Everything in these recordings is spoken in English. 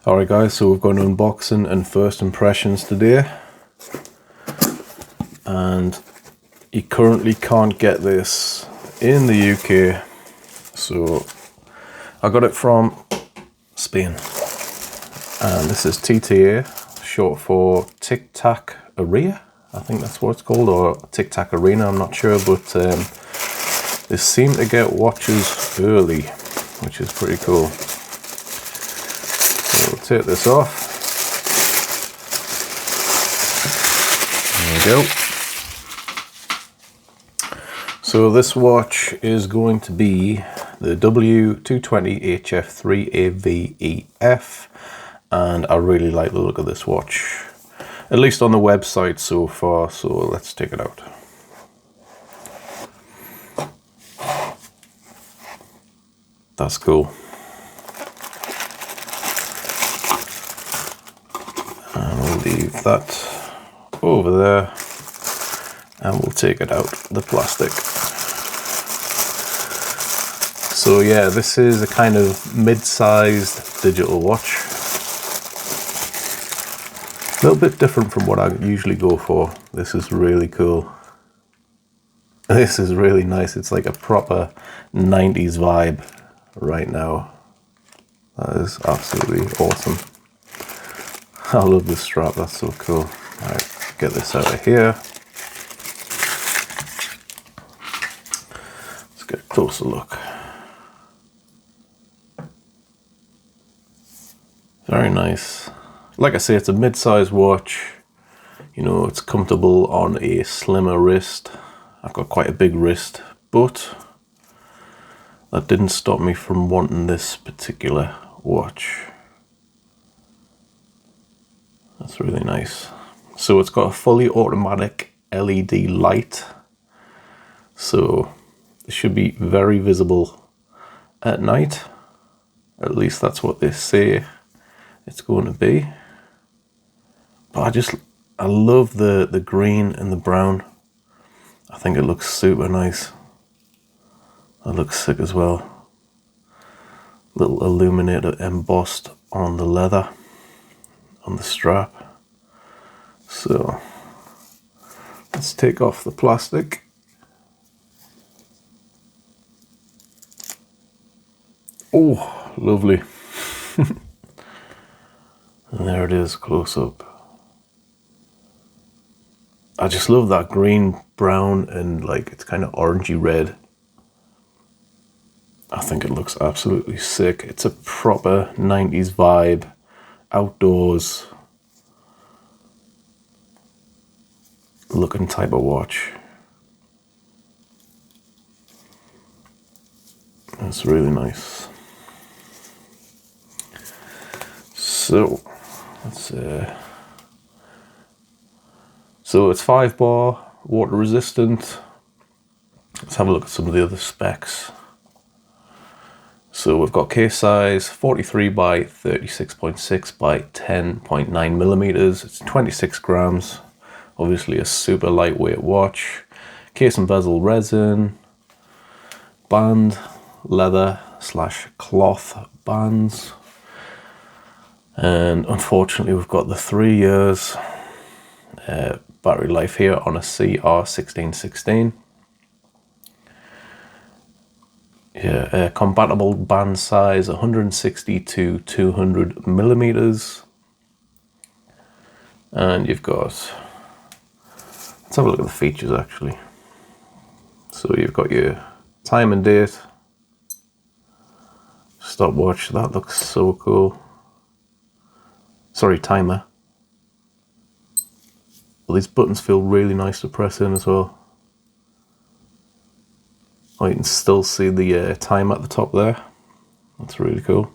Alright guys, so we've got an unboxing and first impressions today, and you currently can't get this in the UK, so I got it from Spain, and this is TTA, short for Tic Tac Arena, I think that's what it's called, or Tic Tac Arena, I'm not sure, but they seem to get watches early, which is pretty cool. So we'll take this off. There we go. So this watch is going to be the W-220HF-3AV, and I really like the look of this watch, at least on the website so far, so let's take it out. That's cool. And we'll leave that over there, and we'll take it out the plastic. So yeah, this is a kind of mid-sized digital watch. A little bit different from what I usually go for. This is really cool. This is really nice. It's like a proper 90s vibe right now. That is absolutely awesome. I love this strap, that's so cool. Alright, get this out of here. Let's get a closer look. Very nice. Like I say, it's a mid-sized watch. You know, it's comfortable on a slimmer wrist. I've got quite a big wrist, but that didn't stop me from wanting this particular watch. That's really nice. So it's got a fully automatic LED light, so it should be very visible at night. At least that's what they say it's going to be. But I love the green and the brown. I think it looks super nice. That looks sick as well. Little illuminator embossed on the leather, on the strap. So let's take off the plastic. Oh, lovely. And there it is, close up. I just love that green, brown, and like it's kind of orangey red. I think it looks absolutely sick. It's a proper 90s vibe, outdoors looking type of watch. That's really nice. So let's so it's 5 bar, water resistant. Let's have a look at some of the other specs. So we've got case size 43 by 36.6 by 10.9 millimeters. It's 26 grams. Obviously a super lightweight watch. Case and bezel resin. Band, leather / cloth bands. And unfortunately we've got the 3 years battery life here on a CR1616. Yeah, compatible band size 160 to 200 millimeters. And you've got, let's have a look at the features actually. So you've got your time and date, stopwatch, that looks so cool. Sorry, timer. Well, these buttons feel really nice to press in as well. Oh, you can still see the time at the top there. That's really cool.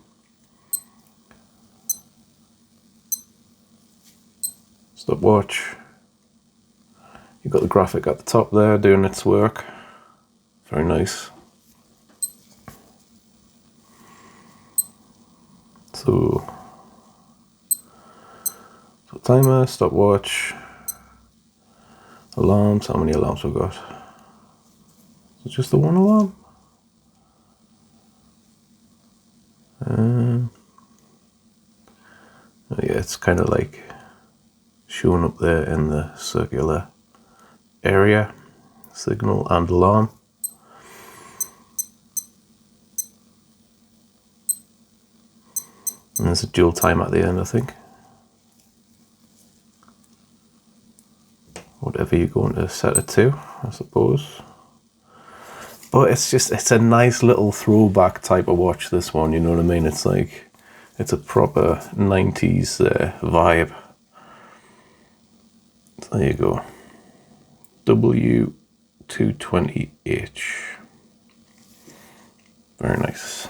Stopwatch. You've got the graphic at the top there doing its work. Very nice. So timer, stopwatch, alarms. How many alarms we've got? Is it just the one alarm? it's kind of like showing up there in the circular area, signal and alarm. And there's a dual time at the end, I think. Whatever you're going to set it to, I suppose. But it's a nice little throwback type of watch, this one, you know what I mean? It's like, it's a proper 90s vibe. So there you go. W-220H. Very nice.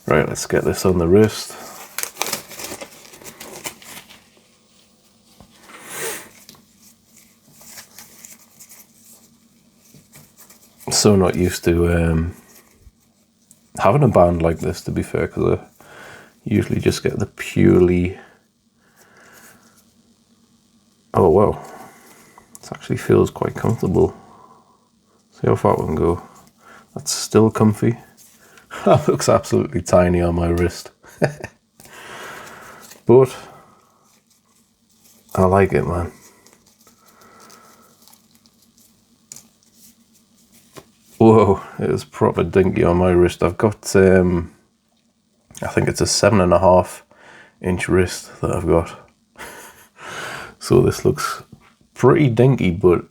Right, let's get this on the wrist. So not used to having a band like this, to be fair, because I usually just get the purely... Oh wow, this actually feels quite comfortable. See how far we can go. That's still comfy. That looks absolutely tiny on my wrist. But I like it, man. Whoa, it is proper dinky on my wrist. I've got, I think it's a 7.5-inch wrist that I've got. So this looks pretty dinky, but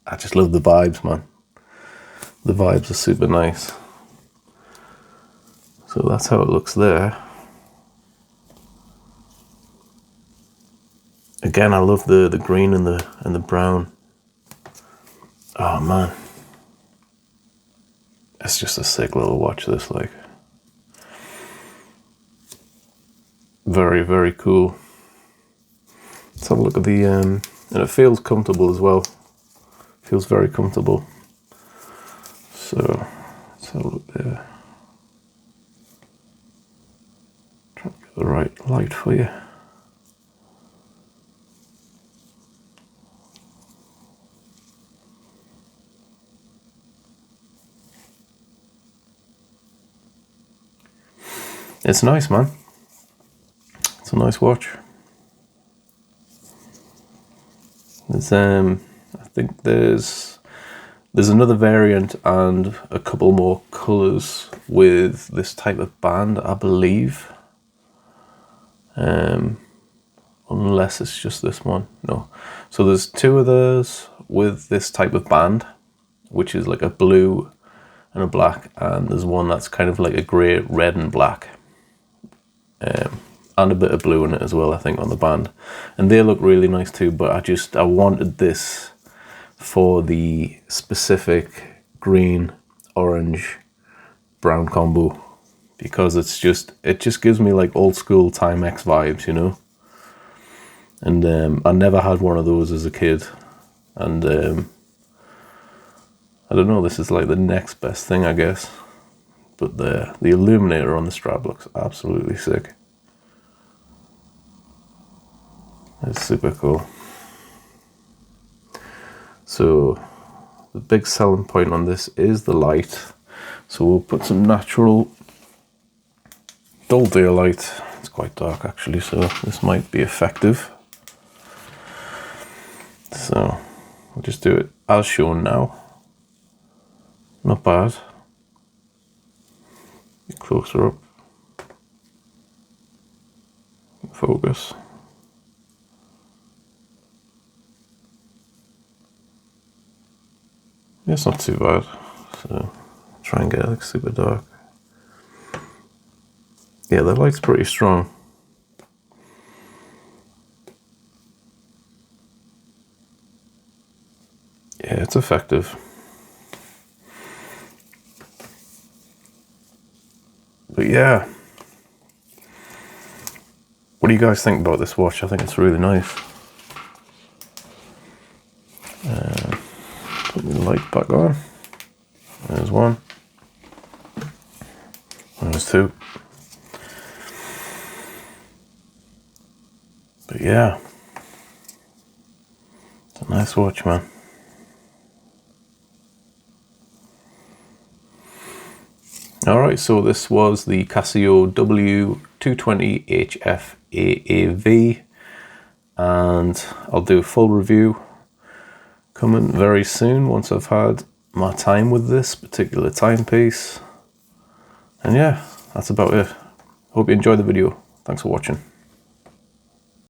I just love the vibes, man. The vibes are super nice. So that's how it looks there. Again, I love the green and the brown. Oh man. It's just a sick little watch, this, like. Very, very cool. Let's have a look at the, and it feels comfortable as well. Feels very comfortable. So, let's have a look there. Try to get the right light for you. It's nice, man. It's a nice watch. There's I think there's another variant and a couple more colours with this type of band, I believe. Unless it's just this one. No. So there's two of those with this type of band, which is like a blue and a black, and there's one that's kind of like a grey, red and black. And a bit of blue in it as well, I think, on the band. And they look really nice too, but I wanted this for the specific green, orange, brown combo, because it just gives me like old school Timex vibes, you know. And I never had one of those as a kid, and I don't know, this is like the next best thing, I guess. But the illuminator on the strap looks absolutely sick. It's super cool. So the big selling point on this is the light. So we'll put some natural dull daylight. It's quite dark actually, so this might be effective. So we'll just do it as shown now. Not bad. Get closer up. Focus. Yeah, it's not too bad. So try and get it like super dark. Yeah, the light's pretty strong. Yeah, it's effective. But yeah, what do you guys think about this watch? I think it's really nice. Put the light back on. There's one. There's two. But yeah, it's a nice watch, man. Alright, so this was the Casio W-220HF-3AV, and I'll do a full review coming very soon once I've had my time with this particular timepiece. And yeah, that's about it. Hope you enjoyed the video. Thanks for watching.